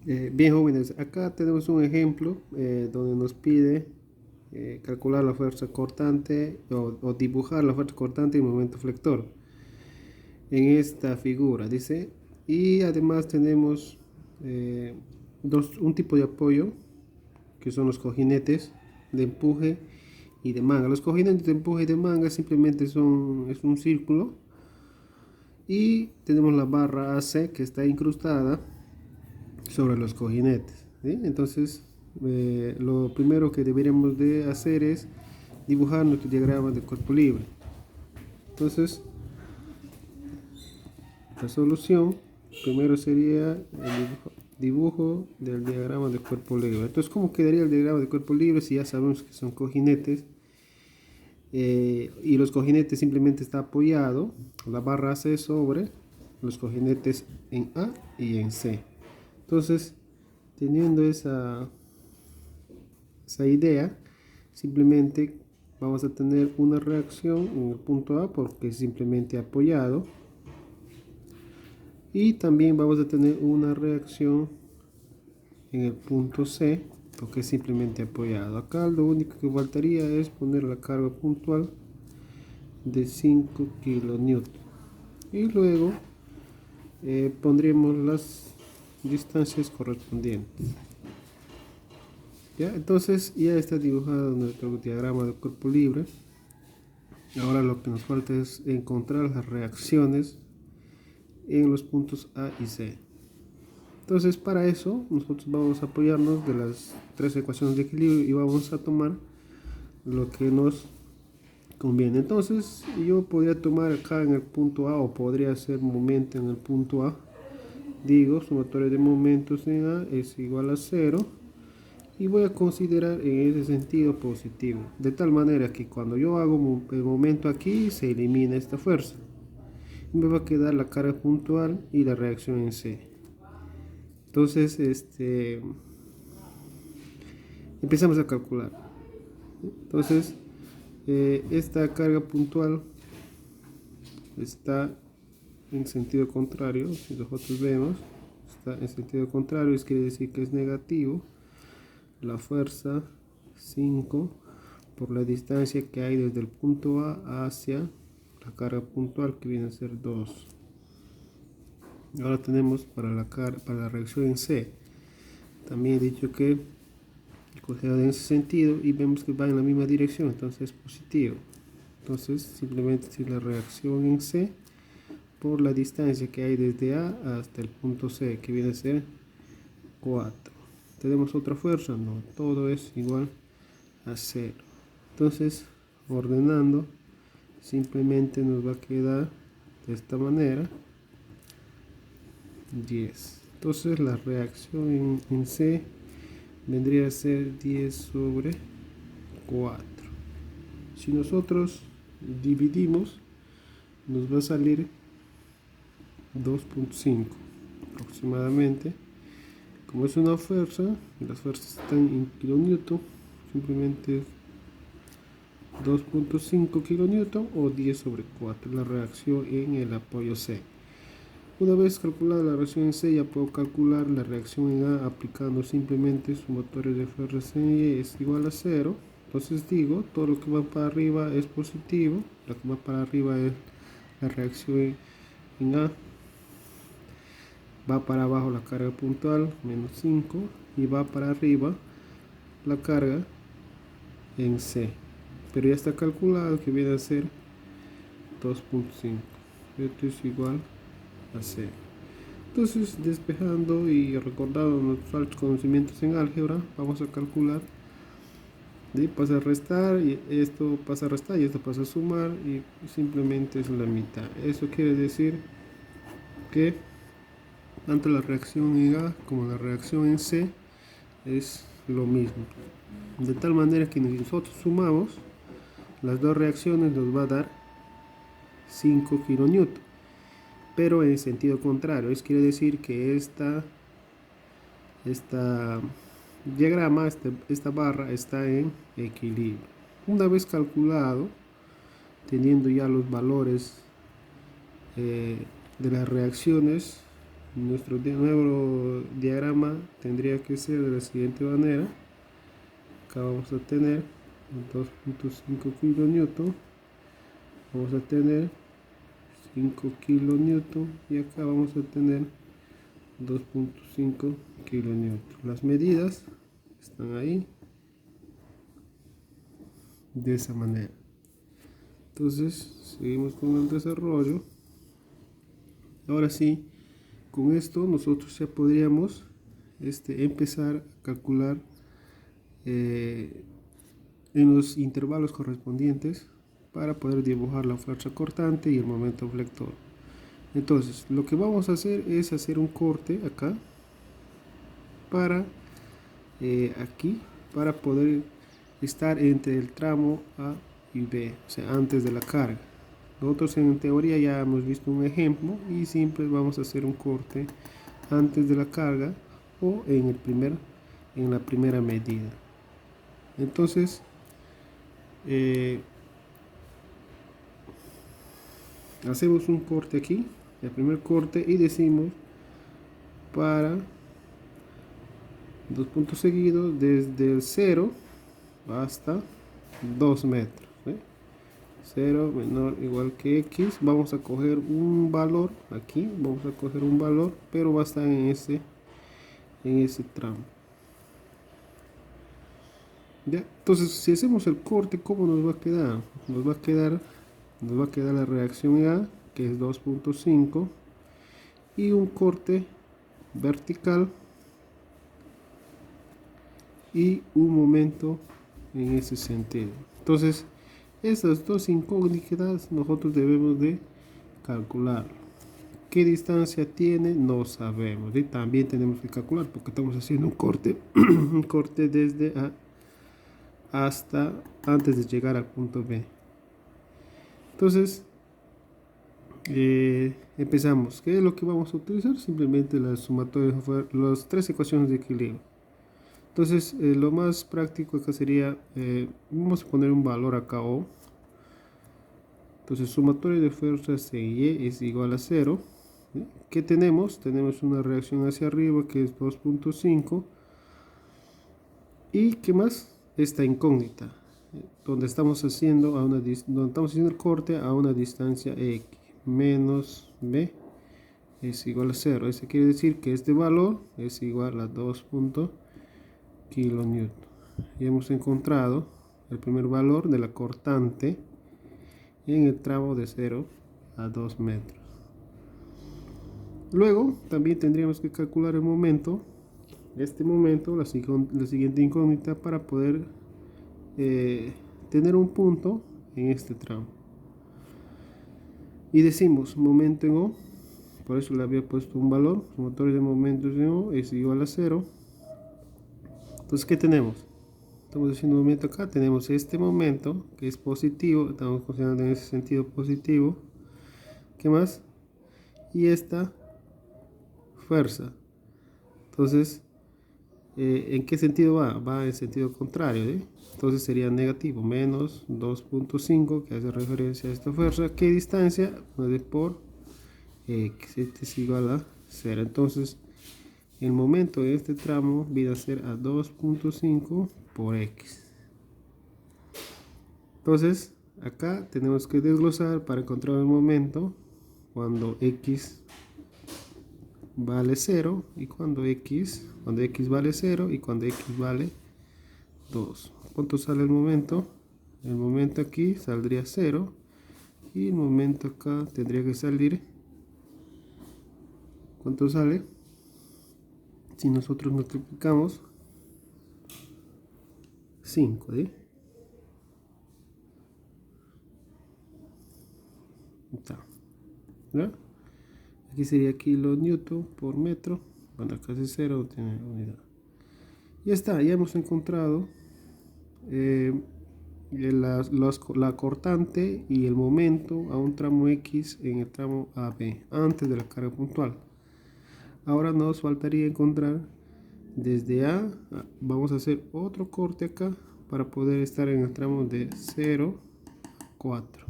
Bien, jóvenes, acá tenemos un ejemplo donde nos pide calcular la fuerza cortante o dibujar la fuerza cortante y el momento flector en esta figura, dice. Y además tenemos eh, un tipo de apoyo que son los cojinetes de empuje y de manga. Los cojinetes de empuje y de manga simplemente es un círculo, y tenemos la barra AC que está incrustada sobre los cojinetes, ¿sí? Entonces lo primero que deberíamos de hacer es dibujar nuestro diagrama de cuerpo libre. Entonces la solución primero sería el dibujo del diagrama de cuerpo libre. Entonces, ¿cómo quedaría el diagrama de cuerpo libre si ya sabemos que son cojinetes? Y los cojinetes simplemente está apoyado la barra C sobre los cojinetes en A y en C. Entonces, teniendo esa idea, simplemente vamos a tener una reacción en el punto A porque es simplemente apoyado, y también vamos a tener una reacción en el punto C porque es simplemente apoyado. Acá lo único que faltaría es poner la carga puntual de 5 kN y luego pondremos las distancias correspondientes. ¿Ya? Entonces ya está dibujado nuestro diagrama de cuerpo libre. Ahora lo que nos falta es encontrar las reacciones en los puntos A y C. Entonces, para eso nosotros vamos a apoyarnos de las tres ecuaciones de equilibrio y vamos a tomar lo que nos conviene. Entonces yo podría tomar acá en el punto A, o podría hacer momento en el punto A. Digo, sumatorio de momentos en A es igual a 0, y voy a considerar en ese sentido positivo, de tal manera que cuando yo hago el momento aquí se elimina esta fuerza y me va a quedar la carga puntual y la reacción en C. Entonces empezamos a calcular. Entonces esta carga puntual está en sentido contrario. Si nosotros vemos, está en sentido contrario, eso quiere decir que es negativo. La fuerza 5 por la distancia que hay desde el punto A hacia la carga puntual, que viene a ser 2. Ahora tenemos para la reacción en C, también he dicho que cogea en ese sentido y vemos que va en la misma dirección, entonces es positivo. Entonces simplemente si la reacción en C por la distancia que hay desde A hasta el punto C, que viene a ser 4. ¿Tenemos otra fuerza? No, todo es igual a 0. Entonces, ordenando, simplemente nos va a quedar de esta manera 10. Entonces la reacción en C vendría a ser 10 sobre 4. Si nosotros dividimos, nos va a salir 2.5 aproximadamente. Como es una fuerza, las fuerzas están en kilonewton, simplemente 2.5 kilonewton o 10 sobre 4, la reacción en el apoyo C. Una vez calculada la reacción en C, ya puedo calcular la reacción en A aplicando simplemente sumatorio de fuerzas en Y es igual a 0. Entonces digo, todo lo que va para arriba es positivo, lo que va para arriba es la reacción en A, va para abajo la carga puntual, menos 5, y va para arriba la carga en C. Pero ya está calculado que viene a ser 2.5. Esto es igual a C. Entonces, despejando y recordando nuestros altos conocimientos en álgebra, vamos a calcular. Pasa a restar, y esto pasa a restar, y esto pasa a sumar, y simplemente es la mitad. Eso quiere decir que tanto la reacción en A como la reacción en C es lo mismo. De tal manera que nosotros sumamos las dos reacciones, nos va a dar 5 kN. Pero en sentido contrario, eso quiere decir que esta diagrama, esta barra está en equilibrio. Una vez calculado, teniendo ya los valores de las reacciones Nuestro nuevo diagrama tendría que ser de la siguiente manera. Acá vamos a tener 2.5 kilonewton, vamos a tener 5 kilonewton y acá vamos a tener 2.5 kilonewton. Las medidas están ahí de esa manera. Entonces seguimos con el desarrollo. Ahora sí, con esto nosotros ya podríamos empezar a calcular en los intervalos correspondientes para poder dibujar la fuerza cortante y el momento flector. Entonces lo que vamos a hacer es hacer un corte acá para aquí, para poder estar entre el tramo A y B, o sea, antes de la carga. Nosotros en teoría ya hemos visto un ejemplo y siempre vamos a hacer un corte antes de la carga o en la primera medida. Entonces hacemos un corte aquí, el primer corte, y decimos para dos puntos seguidos desde el 0 hasta 2 metros. 0 menor o igual que x, vamos a coger un valor aquí, vamos a coger un valor, pero va a estar en ese tramo. ¿Ya? Entonces, si hacemos el corte, ¿cómo nos va a quedar? Nos va a quedar la reacción A, que es 2.5, y un corte vertical y un momento en ese sentido. Entonces, estas dos incógnitas nosotros debemos de calcular. ¿Qué distancia tiene? No sabemos. Y también tenemos que calcular porque estamos haciendo un corte, un corte desde A hasta antes de llegar al punto B. Entonces, empezamos. ¿Qué es lo que vamos a utilizar? Simplemente la sumatoria, las tres ecuaciones de equilibrio. Entonces, lo más práctico acá sería, vamos a poner un valor acá O. Entonces, sumatoria de fuerzas en Y es igual a 0. ¿Qué tenemos? Tenemos una reacción hacia arriba que es 2.5. ¿Y qué más? Esta incógnita, donde estamos haciendo el corte a una distancia X menos B es igual a 0. Eso quiere decir que este valor es igual a 2 kilonewton. Y hemos encontrado el primer valor de la cortante en el tramo de 0 a 2 metros. Luego también tendríamos que calcular el momento, la siguiente incógnita, para poder tener un punto en este tramo. Y decimos momento en O, por eso le había puesto un valor, sumatoria de momentos en O es igual a 0. Entonces, ¿qué tenemos? Estamos haciendo un momento acá, tenemos este momento que es positivo, estamos considerando en ese sentido positivo. ¿Qué más? Y esta fuerza. Entonces, ¿en qué sentido va? Va en sentido contrario, entonces sería negativo, menos 2.5, que hace referencia a esta fuerza. ¿Qué distancia? 9 por x, es igual a 0. Entonces, el momento de este tramo viene a ser a 2.5 por x. Entonces, acá tenemos que desglosar para encontrar el momento cuando x vale 0 y cuando x vale 0 y cuando x vale 2. ¿Cuánto sale el momento? El momento aquí saldría 0 y el momento acá tendría que salir. ¿Cuánto sale? Si nosotros multiplicamos 5, ¿ya? Aquí sería kilonewton por metro. Bueno, acá es 0, no tiene unidad. Ya está, ya hemos encontrado la cortante y el momento a un tramo X en el tramo AB antes de la carga puntual. Ahora nos faltaría encontrar desde A, vamos a hacer otro corte acá para poder estar en el tramo de 0, 4.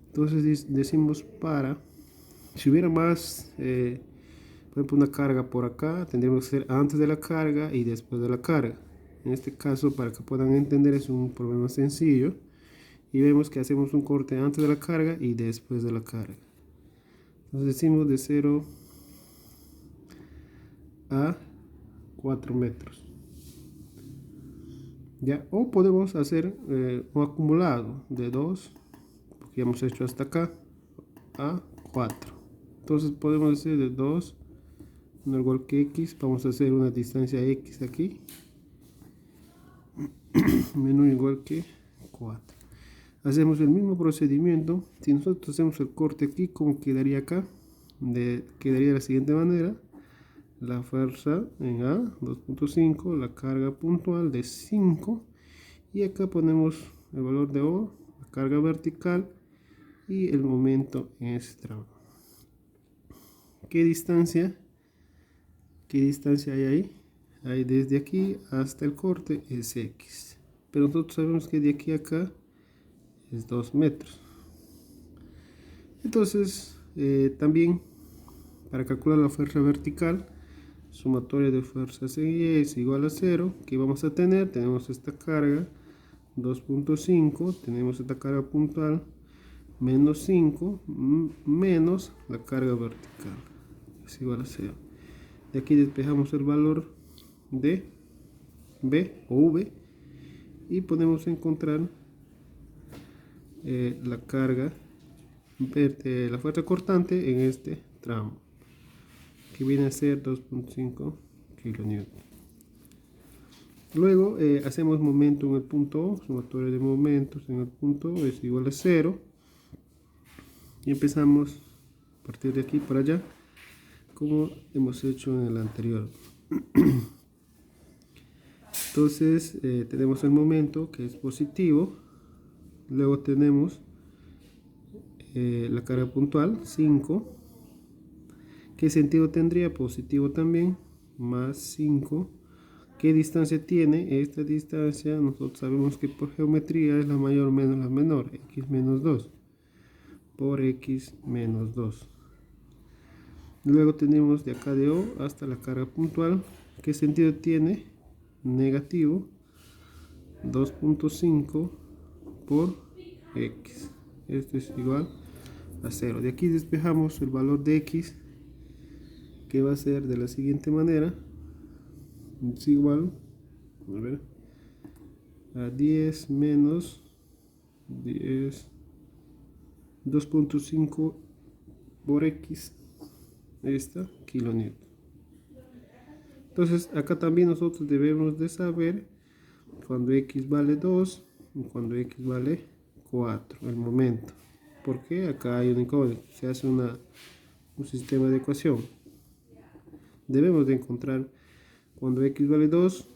Entonces decimos si hubiera más Por ejemplo, una carga por acá, tendríamos que hacer antes de la carga y después de la carga. En este caso, para que puedan entender, es un problema sencillo. Y vemos que hacemos un corte antes de la carga y después de la carga. Entonces decimos de 0 a 4 metros. ¿Ya? O podemos hacer un acumulado de 2, porque ya hemos hecho hasta acá, a 4. Entonces podemos decir de 2 no igual que x, vamos a hacer una distancia x aquí, menos igual que 4. Hacemos el mismo procedimiento. Si nosotros hacemos el corte aquí, ¿cómo quedaría acá? Quedaría de la siguiente manera: la fuerza en A 2.5, la carga puntual de 5, y acá ponemos el valor de O, la carga vertical y el momento en este tramo. ¿Qué distancia hay ahí? Hay desde aquí hasta el corte es x, pero nosotros sabemos que de aquí a acá es 2 metros. Entonces también, para calcular la fuerza vertical, sumatoria de fuerzas en Y es igual a 0. ¿Qué vamos a tener? Tenemos esta carga 2.5, tenemos esta carga puntual menos 5 menos la carga vertical es igual a 0. De aquí despejamos el valor de B o V y podemos encontrar la carga, la fuerza cortante en este tramo, que viene a ser 2.5 kN. Luego hacemos momento en el punto O, sumatoria de momentos en el punto O es igual a 0, y empezamos a partir de aquí para allá, como hemos hecho en el anterior. Entonces tenemos el momento, que es positivo. Luego tenemos la carga puntual 5. ¿Qué sentido tendría? Positivo también, más 5. ¿Qué distancia tiene? Esta distancia nosotros sabemos que por geometría es la mayor menos la menor, x menos 2 por x menos 2. Luego tenemos de acá de O hasta la carga puntual. ¿Qué sentido tiene? Negativo, 2.5 por x. Esto es igual a 0. De aquí despejamos el valor de x, que va a ser de la siguiente manera: es igual a 10 menos 2.5 por x, esta kilonewton. Entonces acá también nosotros debemos de saber cuando x vale 2 y cuando x vale 4, el momento, porque acá hay un incógnito, se hace un sistema de ecuación. Debemos de encontrar cuando x vale 2,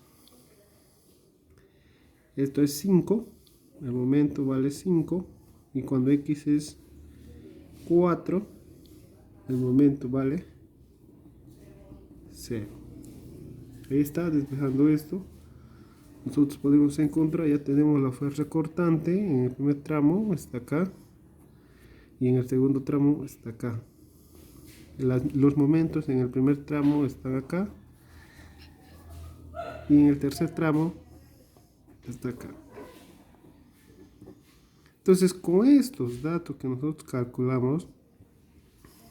esto es 5, el momento vale 5, y cuando x es 4, el momento vale 0. Ahí está, despejando esto, nosotros podemos encontrar, ya tenemos la fuerza cortante en el primer tramo, está acá, y en el segundo tramo está acá. Los momentos en el primer tramo están acá, y en el tercer tramo está acá. Entonces, con estos datos que nosotros calculamos,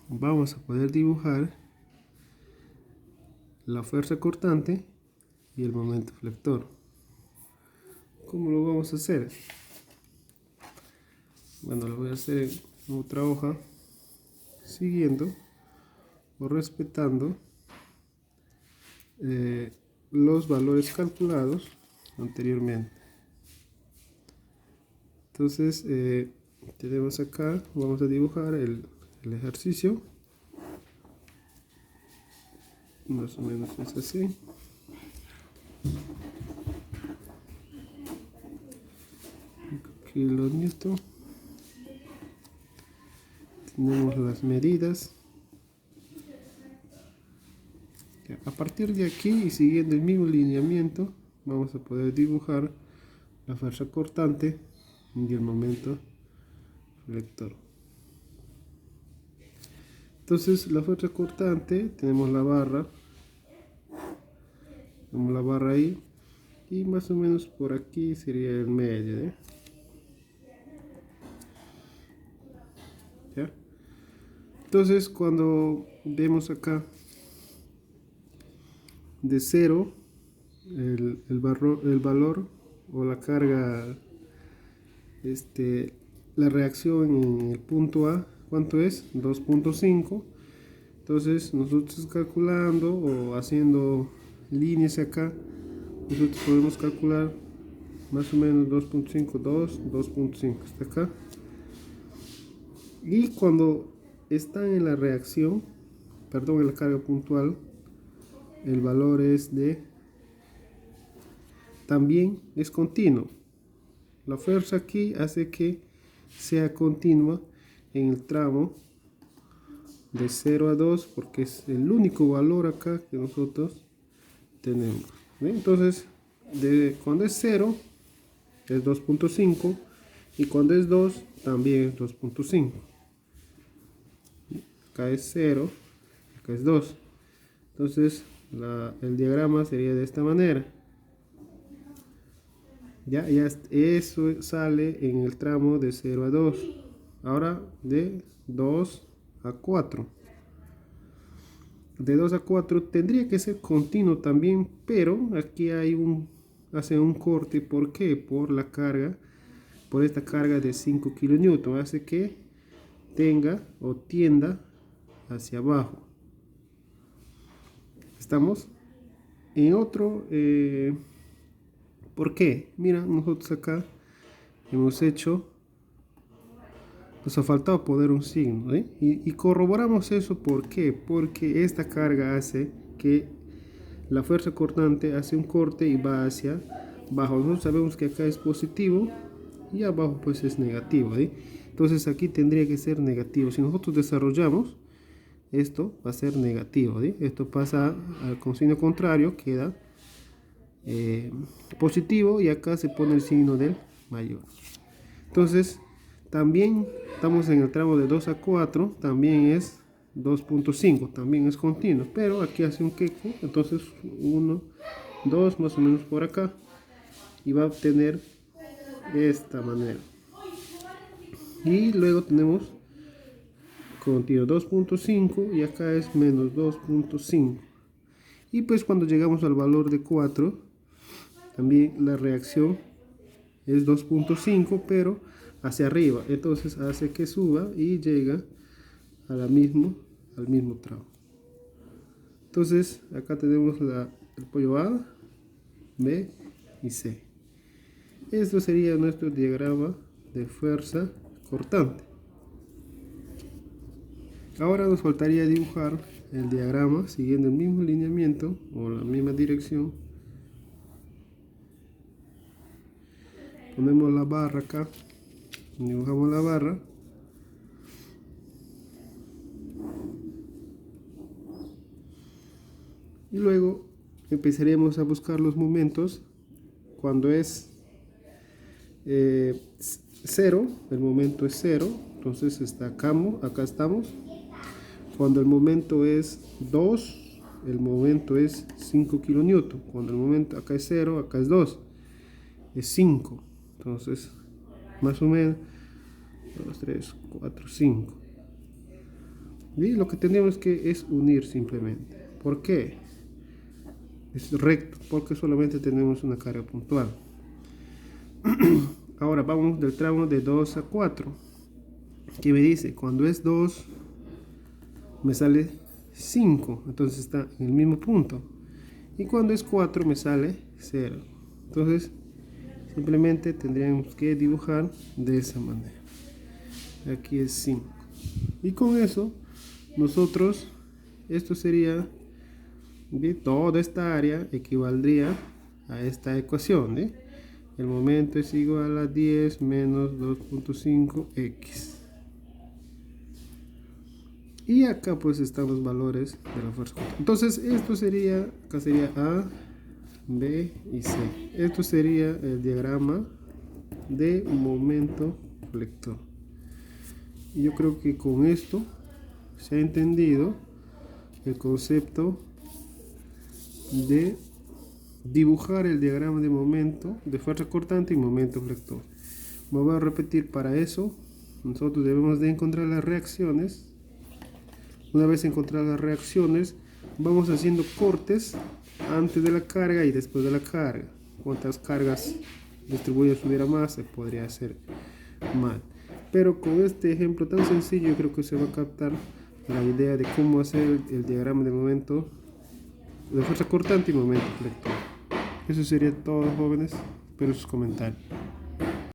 vamos a poder dibujar la fuerza cortante y el momento flector. ¿Cómo lo vamos a hacer? Bueno, lo voy a hacer en otra hoja, siguiendo o respetando los valores calculados anteriormente. Entonces tenemos acá, vamos a dibujar el ejercicio, más o menos es así. Kilonewton. Tenemos las medidas. A partir de aquí y siguiendo el mismo lineamiento, vamos a poder dibujar la fuerza cortante y el momento flector. Entonces la fuerza cortante, tenemos la barra ahí, y más o menos por aquí sería el medio, ¿eh? ¿Ya? Entonces cuando vemos acá de 0 el valor o la carga, la reacción en el punto A, ¿cuánto es? 2.5. Entonces nosotros calculando o haciendo líneas acá, nosotros podemos calcular más o menos 2.5, 2.5 hasta acá. Y cuando están en la reacción, perdón, en la carga puntual, el valor también es continuo. La fuerza aquí hace que sea continua en el tramo de 0 a 2, porque es el único valor acá que nosotros tenemos. ¿Bien? Entonces, cuando es 0 es 2.5 y cuando es 2 también es 2.5. Acá es 0, acá es 2. Entonces, el diagrama sería de esta manera. Ya eso sale en el tramo de 0 a 2. Ahora de 2 a 4. De 2 a 4 tendría que ser continuo también, pero aquí hace un corte. ¿Por qué? Por la carga, por esta carga de 5 kN. Hace que tenga o tienda hacia abajo. Estamos en otro. ¿Por qué? Mira, nosotros acá hemos hecho, nos ha faltado poner un signo, ¿eh? Y corroboramos eso. ¿Por qué? Porque esta carga hace que la fuerza cortante hace un corte y va hacia abajo. Nosotros sabemos que acá es positivo y abajo pues es negativo, ¿eh? Entonces aquí tendría que ser negativo. Si nosotros desarrollamos, esto va a ser negativo, ¿eh? Esto pasa con signo contrario, queda positivo, y acá se pone el signo del mayor. Entonces también estamos en el tramo de 2 a 4, también es 2.5, también es continuo, pero aquí hace un queco. Entonces 1, 2 más o menos por acá, y va a obtener de esta manera. Y luego tenemos continuo 2.5 y acá es menos 2.5. Y pues cuando llegamos al valor de 4, también la reacción es 2.5, pero hacia arriba. Entonces hace que suba y llega al mismo tramo. Entonces acá tenemos el pollo A, B y C. Esto sería nuestro diagrama de fuerza cortante. Ahora nos faltaría dibujar el diagrama siguiendo el mismo lineamiento o la misma dirección. Ponemos la barra acá, dibujamos la barra. Y luego empezaremos a buscar los momentos. Cuando es 0, el momento es 0, entonces acá estamos. Cuando el momento es 2, el momento es 5 kN. Cuando el momento acá es 0, acá es 2, es 5. Entonces, más o menos 2, 3, 4, 5. Y lo que tenemos que es unir simplemente. ¿Por qué? Es recto, porque solamente tenemos una carga puntual. Ahora vamos del tramo de 2 a 4. ¿Qué me dice? Cuando es 2 me sale 5, entonces está en el mismo punto. Y cuando es 4 me sale 0. Entonces simplemente tendríamos que dibujar de esa manera. Aquí es 5. Y con eso nosotros, esto sería de toda esta área, equivaldría a esta ecuación, ¿eh? El momento es igual a 10 menos 2.5x. Y acá pues están los valores de la fuerza. Entonces esto sería, acá sería A, B y C. Esto sería el diagrama de momento flector. Y yo creo que con esto se ha entendido el concepto de dibujar el diagrama de momento de fuerza cortante y momento flector. Me voy a repetir. Para eso nosotros debemos de encontrar las reacciones. Una vez encontradas las reacciones, vamos haciendo cortes antes de la carga y después de la carga. Cuantas cargas distribuidas hubiera más, se podría hacer mal. Pero con este ejemplo tan sencillo, yo creo que se va a captar la idea de cómo hacer el diagrama de momento de fuerza cortante y momento flector. Eso sería todo, jóvenes. Espero sus comentarios.